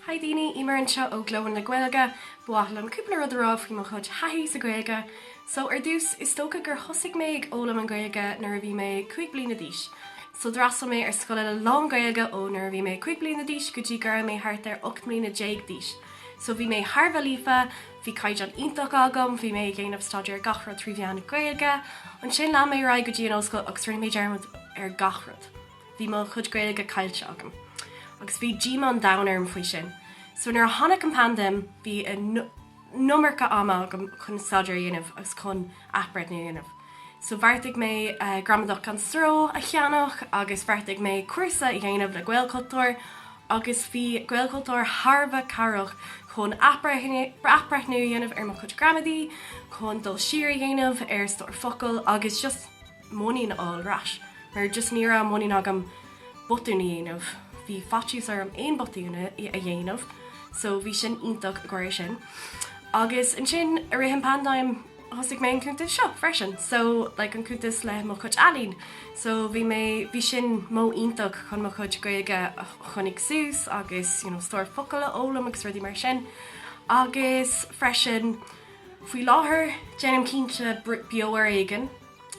Hi Dini, Emer Ní Fhlatharta na Ghaeilge, buachlan cúpla rud ará faoi mo chud haithí sa Ghaeilge. So dús is tóca gur thosaigh méid ólam an Ghaeilge nuair a bhí mé 5 bliana d'aois. So drasal mé ar scoil le lán Ghaeilge ó nuair a bhí mé 5 bliana d'aois go dtí gur mé thart ar 8 bliana d'aois. So bhí mé Tharbh lífa, bhí caid an iontach agam, bhí mé géanamh staidir gachrod tríbheán na Ghaeilge, an sin lá mé ra go dtí an óscoil agus rinne mé dearmad ar gachrod. Bhí mo chud Ghaeilge Gaeilge agam. Agus bhí G-man downer an faoi sin. So nuair tháinig an pandem, bhí numarcha ama chun staidir dhéanamh agus chun athbreid na dhéanamh. So bharrtaigh mé gramadach an sró a cheannach, agus bharrtaigh mé cuasa i dhéanamh le Gaeilgeoir, agus bhí Gaeilgeoir Tharbh carach chun athbreith nu dhéanamh ar mo chud gramadí, chun dul siar dhéanamh ar stór focail, agus just mónín all ras. Mar just ní ra mónín agam botúna dhéanamh. Bhí fatíos ar am aon botúna a dhéanamh, so bhí sin iontach goir sin. Agus an sin a rihan pandaim thosaigh mé an cúntas seo freisin, so an cúntas le mo chud alín. So bhí sin mó iontach chun mo chud Gaeilge chunig sús, agus stór focail a ólam agus rudaí mar sin. Agus freisin faoi láthair déanam cínte bheo ar éigean,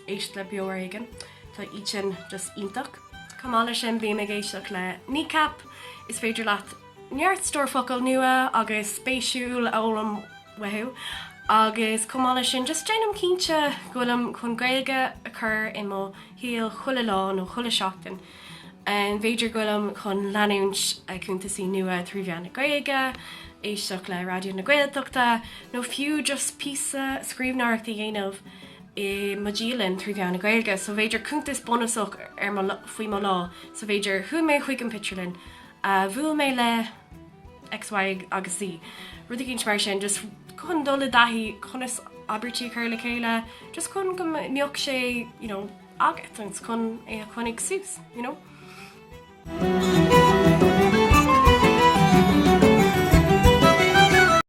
éist le bheo ar éigean, tá iad sin just iontach. Camála sin bhí mé géisteach le kneecap, is féidir leat neart stór focail nua agus bisiúil a ólam bheo. Agus camála sin just déanam cínte golam chun Gaeilge a chur i mo híal chuile lá nó chuile seachtain. An féidir golam chun leanúint cúntasaí nua tríbheán na Gaeilge, éisteach le radio na Gaeltachta, nó fiú just písa scríbhneachta dhéanamh I modílinn tríbheán na Ghaeilge, so féidir cúntas bonusach ar faoi mo lá, so féidir thu mé chuig an picturelinn, bhfuil mé le XY agus Z. Rud cinn mar sin, just chun dul le daithí chunas abertí chuir le chéile, just chun go mbeoch sé, agat chun é chunig sús,